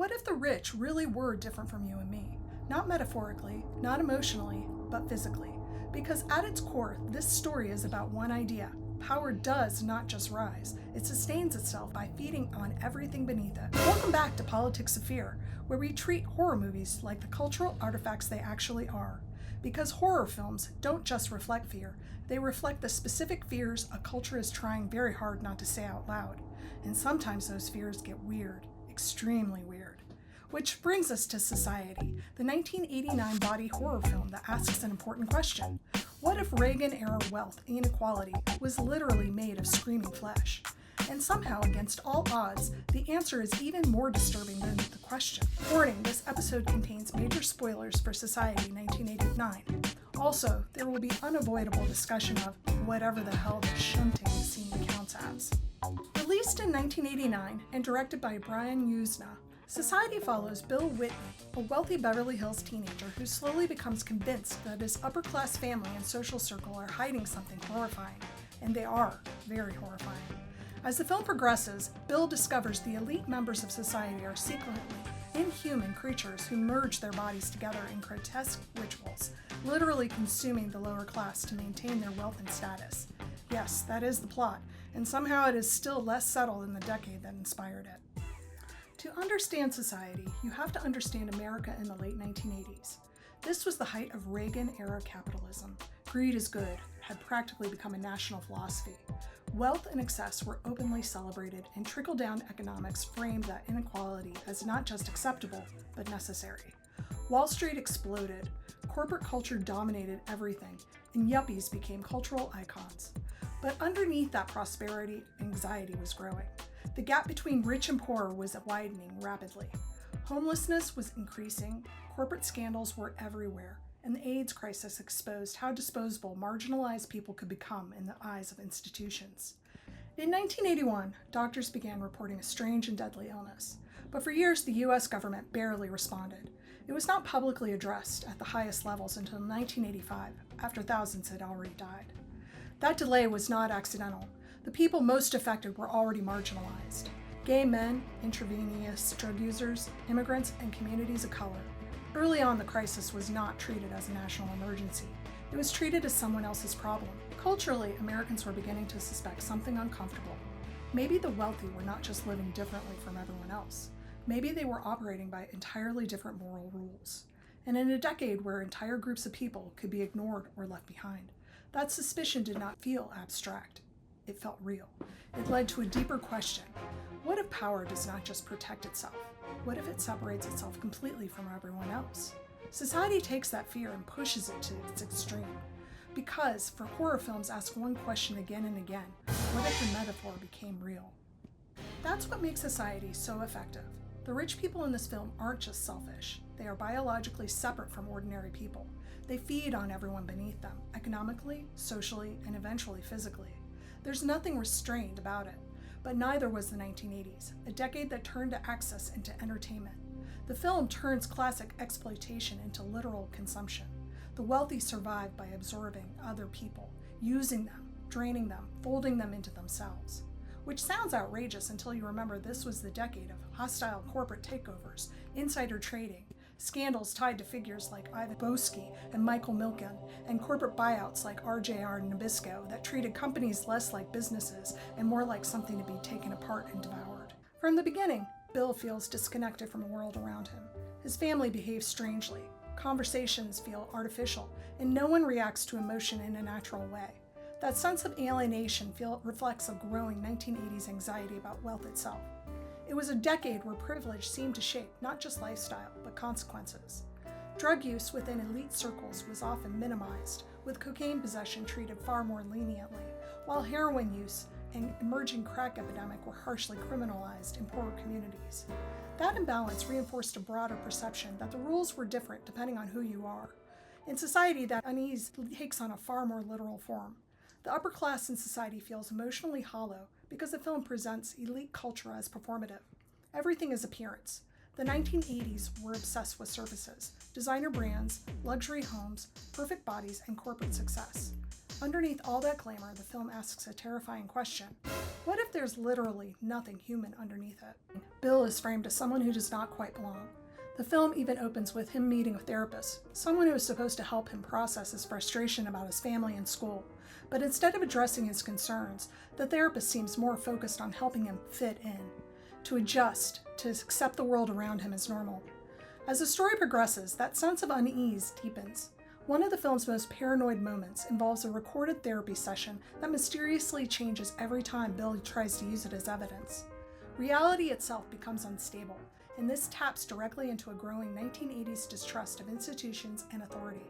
What if the rich really were different from you and me? Not metaphorically, not emotionally, but physically. Because at its core, this story is about one idea. Power does not just rise, it sustains itself by feeding on everything beneath it. Welcome back to Politics of Fear, where we treat horror movies like the cultural artifacts they actually are. Because horror films don't just reflect fear, they reflect the specific fears a culture is trying very hard not to say out loud. And sometimes those fears get weird, extremely weird. Which brings us to Society, the 1989 body horror film that asks an important question. What if Reagan-era wealth inequality was literally made of screaming flesh? And somehow, against all odds, the answer is even more disturbing than the question. Warning, this episode contains major spoilers for Society 1989. Also, there will be unavoidable discussion of whatever the hell the shunting scene counts as. Released in 1989 and directed by Brian Yuzna, Society follows Bill Whitney, a wealthy Beverly Hills teenager who slowly becomes convinced that his upper-class family and social circle are hiding something horrifying. And they are very horrifying. As the film progresses, Bill discovers the elite members of society are secretly inhuman creatures who merge their bodies together in grotesque rituals, literally consuming the lower class to maintain their wealth and status. Yes, that is the plot, and somehow it is still less subtle than the decade that inspired it. To understand Society, you have to understand America in the late 1980s. This was the height of Reagan-era capitalism. Greed is good had practically become a national philosophy. Wealth and excess were openly celebrated, and trickle-down economics framed that inequality as not just acceptable, but necessary. Wall Street exploded, corporate culture dominated everything, and yuppies became cultural icons. But underneath that prosperity, anxiety was growing. The gap between rich and poor was widening rapidly. Homelessness was increasing, corporate scandals were everywhere, and the AIDS crisis exposed how disposable marginalized people could become in the eyes of institutions. In 1981, doctors began reporting a strange and deadly illness, but for years the US government barely responded. It was not publicly addressed at the highest levels until 1985, after thousands had already died. That delay was not accidental. The people most affected were already marginalized. Gay men, intravenous drug users, immigrants, and communities of color. Early on, the crisis was not treated as a national emergency. It was treated as someone else's problem. Culturally, Americans were beginning to suspect something uncomfortable. Maybe the wealthy were not just living differently from everyone else. Maybe they were operating by entirely different moral rules. And in a decade where entire groups of people could be ignored or left behind, that suspicion did not feel abstract. It felt real. It led to a deeper question. What if power does not just protect itself? What if it separates itself completely from everyone else? Society takes that fear and pushes it to its extreme. Because, for horror films ask one question again and again, what if the metaphor became real? That's what makes Society so effective. The rich people in this film aren't just selfish. They are biologically separate from ordinary people. They feed on everyone beneath them, economically, socially, and eventually physically. There's nothing restrained about it. But neither was the 1980s, a decade that turned access into entertainment. The film turns classic exploitation into literal consumption. The wealthy survive by absorbing other people, using them, draining them, folding them into themselves. Which sounds outrageous until you remember this was the decade of hostile corporate takeovers, insider trading, scandals tied to figures like Ivan Boesky and Michael Milken, and corporate buyouts like RJR Nabisco that treated companies less like businesses and more like something to be taken apart and devoured. From the beginning, Bill feels disconnected from the world around him. His family behaves strangely, conversations feel artificial, and no one reacts to emotion in a natural way. That sense of alienation reflects a growing 1980s anxiety about wealth itself. It was a decade where privilege seemed to shape not just lifestyle, but consequences. Drug use within elite circles was often minimized, with cocaine possession treated far more leniently, while heroin use and emerging crack epidemic were harshly criminalized in poorer communities. That imbalance reinforced a broader perception that the rules were different depending on who you are. In society, that unease takes on a far more literal form. The upper class in society feels emotionally hollow because the film presents elite culture as performative. Everything is appearance. The 1980s were obsessed with surfaces, designer brands, luxury homes, perfect bodies, and corporate success. Underneath all that glamour, the film asks a terrifying question. What if there's literally nothing human underneath it? Bill is framed as someone who does not quite belong. The film even opens with him meeting a therapist, someone who is supposed to help him process his frustration about his family and school. But instead of addressing his concerns, the therapist seems more focused on helping him fit in, to adjust, to accept the world around him as normal. As the story progresses, that sense of unease deepens. One of the film's most paranoid moments involves a recorded therapy session that mysteriously changes every time Bill tries to use it as evidence. Reality itself becomes unstable, and this taps directly into a growing 1980s distrust of institutions and authority.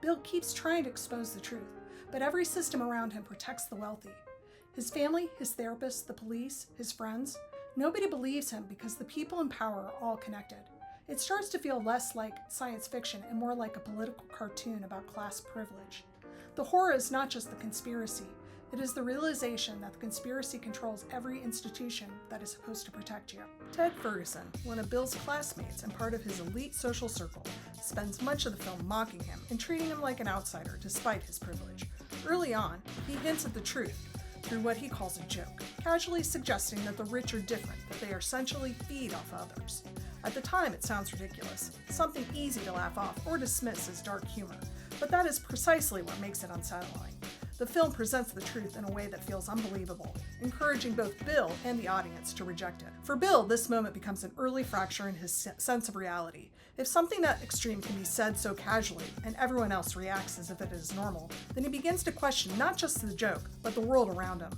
Bill keeps trying to expose the truth, but every system around him protects the wealthy. His family, his therapist, the police, his friends, nobody believes him because the people in power are all connected. It starts to feel less like science fiction and more like a political cartoon about class privilege. The horror is not just the conspiracy, it is the realization that the conspiracy controls every institution that is supposed to protect you. Ted Ferguson, one of Bill's classmates and part of his elite social circle, spends much of the film mocking him and treating him like an outsider despite his privilege. Early on, he hints at the truth through what he calls a joke, casually suggesting that the rich are different, that they essentially feed off others. At the time, it sounds ridiculous, something easy to laugh off or dismiss as dark humor, but that is precisely what makes it unsettling. The film presents the truth in a way that feels unbelievable, encouraging both Bill and the audience to reject it. For Bill, this moment becomes an early fracture in his sense of reality. If something that extreme can be said so casually, and everyone else reacts as if it is normal, then he begins to question not just the joke, but the world around him.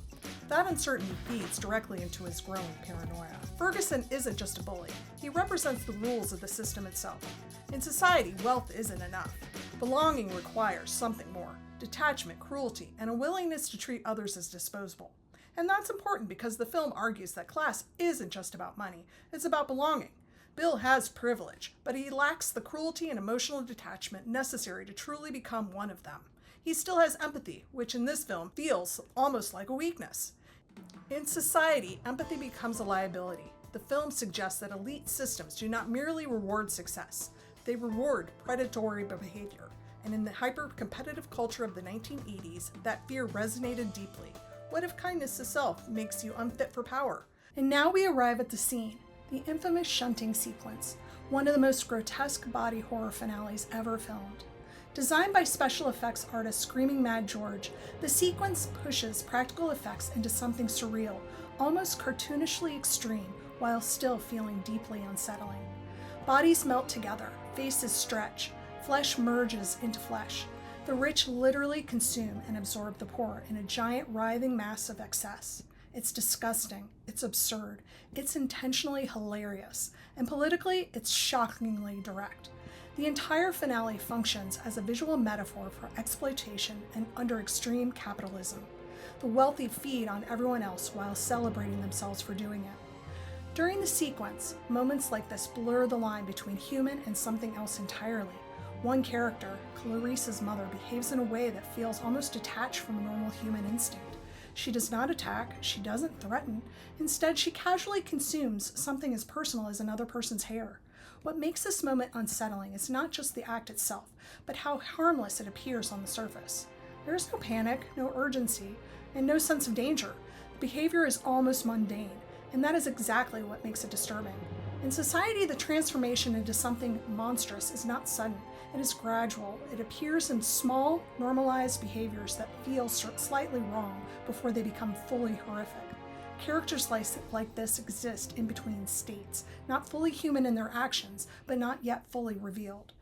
That uncertainty feeds directly into his growing paranoia. Ferguson isn't just a bully. He represents the rules of the system itself. In society, wealth isn't enough. Belonging requires something more: detachment, cruelty, and a willingness to treat others as disposable. And that's important because the film argues that class isn't just about money, it's about belonging. Bill has privilege, but he lacks the cruelty and emotional detachment necessary to truly become one of them. He still has empathy, which in this film feels almost like a weakness. In society, empathy becomes a liability. The film suggests that elite systems do not merely reward success, they reward predatory behavior. And in the hyper-competitive culture of the 1980s, that fear resonated deeply. What if kindness to self makes you unfit for power? And now we arrive at the scene, the infamous shunting sequence, one of the most grotesque body horror finales ever filmed. Designed by special effects artist Screaming Mad George, the sequence pushes practical effects into something surreal, almost cartoonishly extreme, while still feeling deeply unsettling. Bodies melt together, faces stretch, flesh merges into flesh. The rich literally consume and absorb the poor in a giant writhing mass of excess. It's disgusting, it's absurd, it's intentionally hilarious, and politically, it's shockingly direct. The entire finale functions as a visual metaphor for exploitation and under extreme capitalism. The wealthy feed on everyone else while celebrating themselves for doing it. During the sequence, moments like this blur the line between human and something else entirely. One character, Clarice's mother, behaves in a way that feels almost detached from normal human instinct. She does not attack, she doesn't threaten. Instead, she casually consumes something as personal as another person's hair. What makes this moment unsettling is not just the act itself, but how harmless it appears on the surface. There is no panic, no urgency, and no sense of danger. The behavior is almost mundane, and that is exactly what makes it disturbing. In society, the transformation into something monstrous is not sudden. It is gradual. It appears in small, normalized behaviors that feel slightly wrong before they become fully horrific. Characters like this exist in between states, not fully human in their actions, but not yet fully revealed.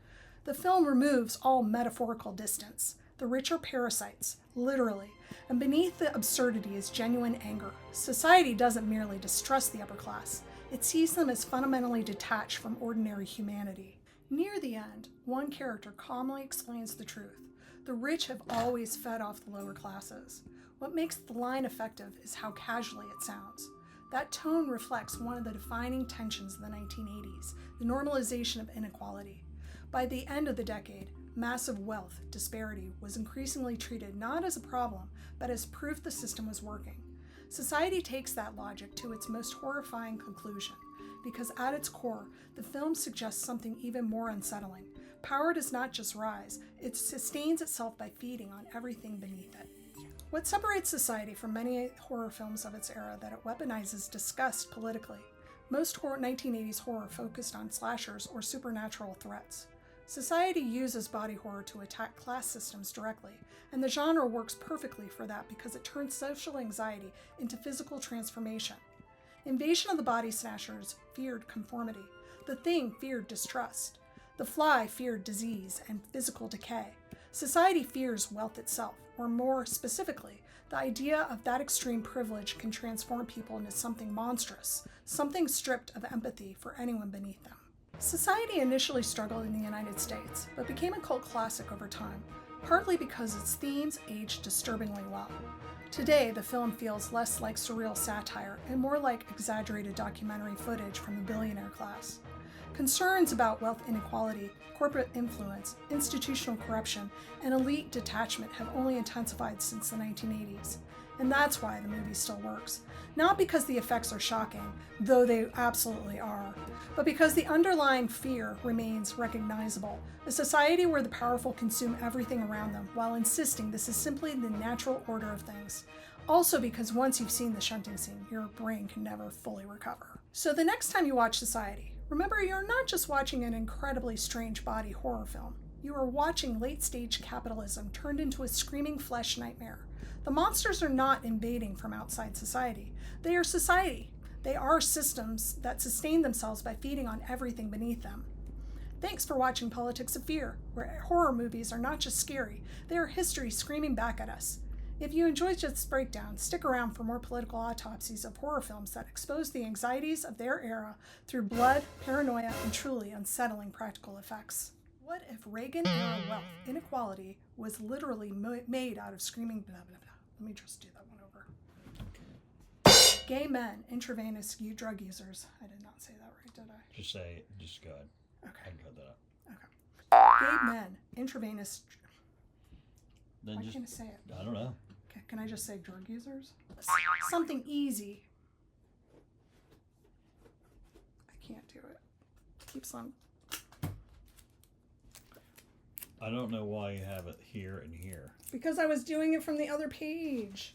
The film removes all metaphorical distance. The rich are parasites, literally, and beneath the absurdity is genuine anger. Society doesn't merely distrust the upper class, it sees them as fundamentally detached from ordinary humanity. Near the end, one character calmly explains the truth. The rich have always fed off the lower classes. What makes the line effective is how casually it sounds. That tone reflects one of the defining tensions of the 1980s, the normalization of inequality. By the end of the decade, massive wealth disparity was increasingly treated not as a problem, but as proof the system was working. Society takes that logic to its most horrifying conclusion. because at its core, the film suggests something even more unsettling. Power does not just rise, it sustains itself by feeding on everything beneath it. What separates Society from many horror films of its era that it weaponizes disgust politically. Most 1980s horror focused on slashers or supernatural threats. Society uses body horror to attack class systems directly, and the genre works perfectly for that because it turns social anxiety into physical transformation. Invasion of the Body Snatchers feared conformity. The Thing feared distrust. The Fly feared disease and physical decay. Society fears wealth itself, or more specifically, the idea of that extreme privilege can transform people into something monstrous, something stripped of empathy for anyone beneath them. Society initially struggled in the United States, but became a cult classic over time, partly because its themes aged disturbingly well. Today, the film feels less like surreal satire and more like exaggerated documentary footage from the billionaire class. Concerns about wealth inequality, corporate influence, institutional corruption, and elite detachment have only intensified since the 1980s. And that's why the movie still works. Not because the effects are shocking, though they absolutely are, but because the underlying fear remains recognizable. A society where the powerful consume everything around them while insisting this is simply the natural order of things. Also because once you've seen the shunting scene, your brain can never fully recover. So the next time you watch Society, remember you're not just watching an incredibly strange body horror film. You are watching late-stage capitalism turned into a screaming flesh nightmare. The monsters are not invading from outside society. They are society. They are systems that sustain themselves by feeding on everything beneath them. Thanks for watching Politics of Fear, where horror movies are not just scary, they are history screaming back at us. If you enjoyed this breakdown, stick around for more political autopsies of horror films that expose the anxieties of their era through blood, paranoia, and truly unsettling practical effects. What if Reagan-era wealth inequality was literally made out of screaming blah, blah, blah. Let me just do that one over. Gay men, intravenous drug users. I did not say that right, did I? Just go ahead. Okay. I can cut that up. Okay. Gay men, intravenous. Then Why can't I say it? I don't know. Okay, can I just say drug users? Something easy. I can't do it. Keeps on. I don't know why you have it here and here. Because I was doing it from the other page.